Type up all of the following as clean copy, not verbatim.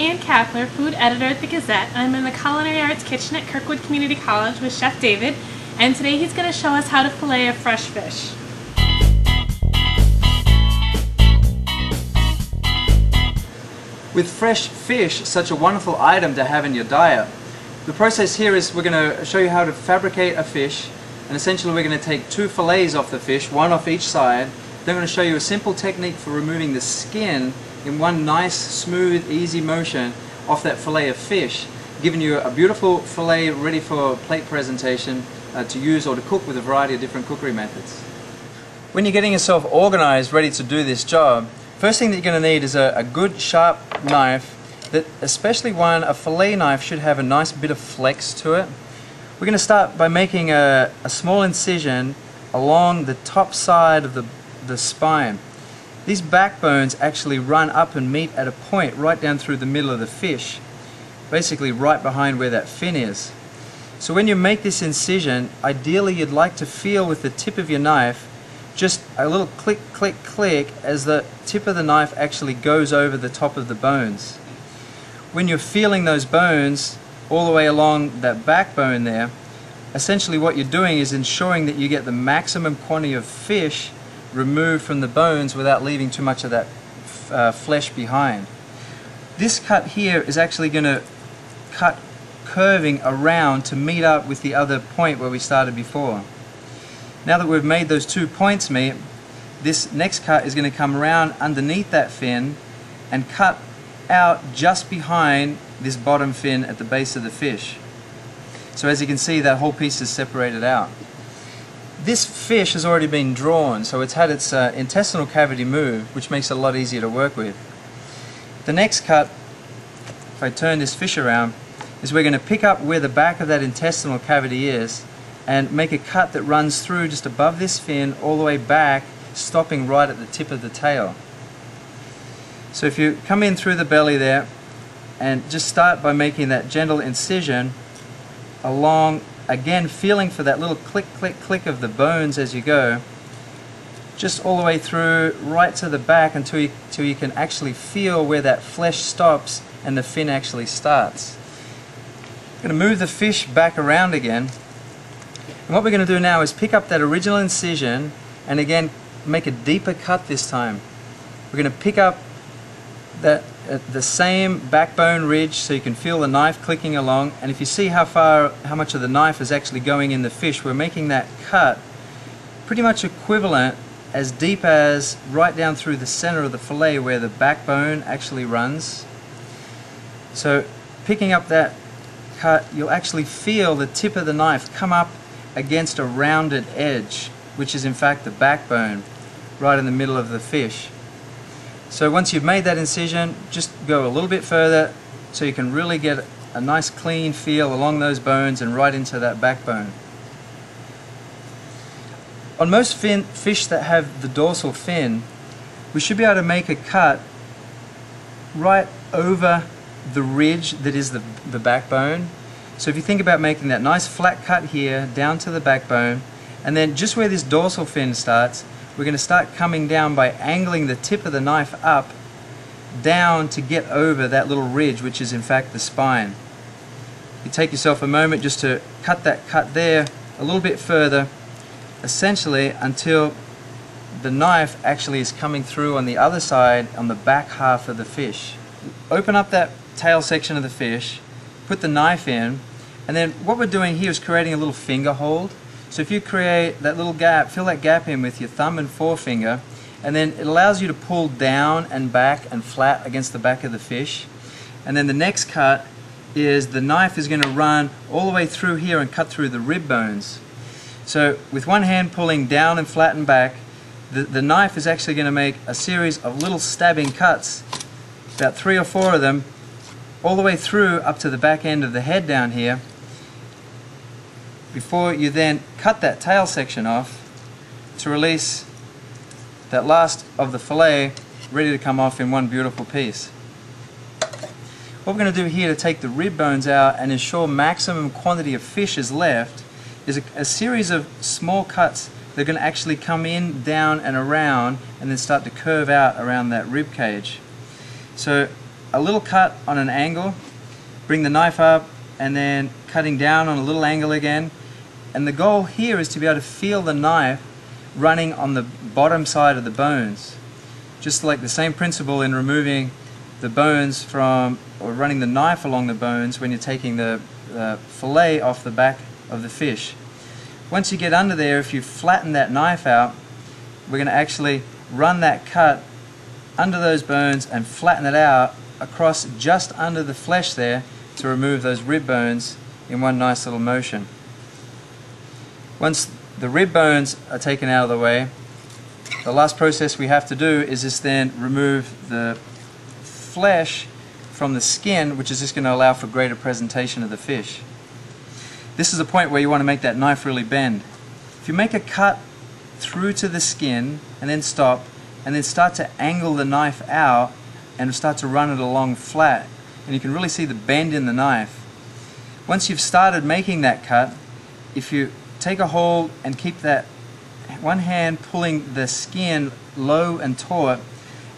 Ann Kapler, food editor at the Gazette. I'm in the Culinary Arts kitchen at Kirkwood Community College with Chef David, and today he's going to show us how to fillet a fresh fish. With fresh fish, such a wonderful item to have in your diet, the process here is we're going to show you how to fabricate a fish, and essentially we're going to take 2 fillets off the fish, 1 off each side. Then we're going to show you a simple technique for removing the skin in one nice, smooth, easy motion off that fillet of fish, giving you a beautiful fillet ready for plate presentation to use or to cook with a variety of different cookery methods. When you're getting yourself organized, ready to do this job, first thing that you're going to need is a good sharp knife, that especially a fillet knife should have a nice bit of flex to it. We're going to start by making a small incision along the top side of the spine. These backbones actually run up and meet at a point right down through the middle of the fish, basically right behind where that fin is. So when you make this incision, ideally you'd like to feel with the tip of your knife just a little click, click, click as the tip of the knife actually goes over the top of the bones. When you're feeling those bones all the way along that backbone there, essentially what you're doing is ensuring that you get the maximum quantity of fish removed from the bones without leaving too much of that flesh behind. This cut here is actually going to cut curving around to meet up with the other point where we started before. Now that we've made those 2 points meet, this next cut is going to come around underneath that fin and cut out just behind this bottom fin at the base of the fish. So as you can see, that whole piece is separated out. This fish has already been drawn, so it's had its intestinal cavity moved, which makes it a lot easier to work with. The next cut, if I turn this fish around, is we're going to pick up where the back of that intestinal cavity is and make a cut that runs through just above this fin all the way back, stopping right at the tip of the tail. So if you come in through the belly there and just start by making that gentle incision along, again feeling for that little click, click, click of the bones as you go, just all the way through right to the back until you can actually feel where that flesh stops and the fin actually starts. I'm going to move the fish back around again, and what we're going to do now is pick up that original incision and again make a deeper cut this time. We're going to pick up the same backbone ridge so you can feel the knife clicking along, and if you see how much of the knife is actually going in the fish, we're making that cut pretty much equivalent as deep as right down through the center of the fillet where the backbone actually runs. So picking up that cut, you'll actually feel the tip of the knife come up against a rounded edge, which is in fact the backbone right in the middle of the fish. So once you've made that incision, just go a little bit further so you can really get a nice clean feel along those bones and right into that backbone. On most fish that have the dorsal fin, we should be able to make a cut right over the ridge that is the backbone. So if you think about making that nice flat cut here down to the backbone, and then just where this dorsal fin starts, we're going to start coming down by angling the tip of the knife up, down to get over that little ridge, which is in fact the spine. You take yourself a moment just to cut that cut there a little bit further, essentially until the knife actually is coming through on the other side on the back half of the fish. Open up that tail section of the fish, put the knife in, and then what we're doing here is creating a little finger hold. So if you create that little gap, fill that gap in with your thumb and forefinger, and then it allows you to pull down and back and flat against the back of the fish. And then the next cut is the knife is going to run all the way through here and cut through the rib bones. So with one hand pulling down and flat and back, the knife is actually going to make a series of little stabbing cuts, about 3 or 4 of them, all the way through up to the back end of the head down here, before you then cut that tail section off to release that last of the fillet ready to come off in one beautiful piece. What we're going to do here to take the rib bones out and ensure maximum quantity of fish is left is a series of small cuts that are going to actually come in, down and around and then start to curve out around that rib cage. So a little cut on an angle, bring the knife up, and then cutting down on a little angle again. And the goal here is to be able to feel the knife running on the bottom side of the bones. Just like the same principle in removing the bones from, or running the knife along the bones when you're taking the fillet off the back of the fish. Once you get under there, if you flatten that knife out, we're going to actually run that cut under those bones and flatten it out across just under the flesh there to remove those rib bones in one nice little motion. Once the rib bones are taken out of the way, the last process we have to do is just then remove the flesh from the skin, which is just going to allow for greater presentation of the fish. This is a point where you want to make that knife really bend. If you make a cut through to the skin and then stop, and then start to angle the knife out and start to run it along flat, and you can really see the bend in the knife. Once you've started making that cut, if you take a hold and keep that one hand pulling the skin low and taut,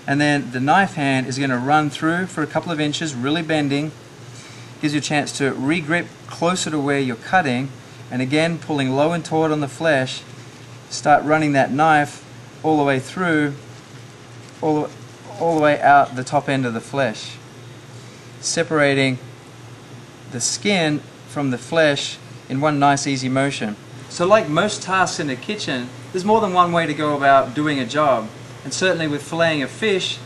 and then the knife hand is going to run through for a couple of inches, really bending, gives you a chance to re-grip closer to where you're cutting, and again pulling low and taut on the flesh, start running that knife all the way through, all the way out the top end of the flesh, separating the skin from the flesh in one nice easy motion. So like most tasks in the kitchen, there's more than one way to go about doing a job. And certainly with filleting a fish,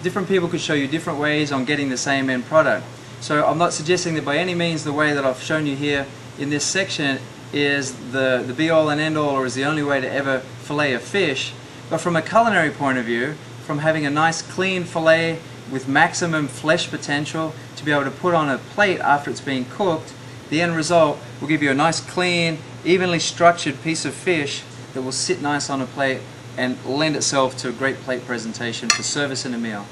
different people could show you different ways on getting the same end product. So I'm not suggesting that by any means the way that I've shown you here in this section is the be-all and end-all, or is the only way to ever fillet a fish. But from a culinary point of view, from having a nice clean fillet with maximum flesh potential to be able to put on a plate after it's being cooked, the end result will give you a nice clean, evenly structured piece of fish that will sit nice on a plate and lend itself to a great plate presentation for service in a meal.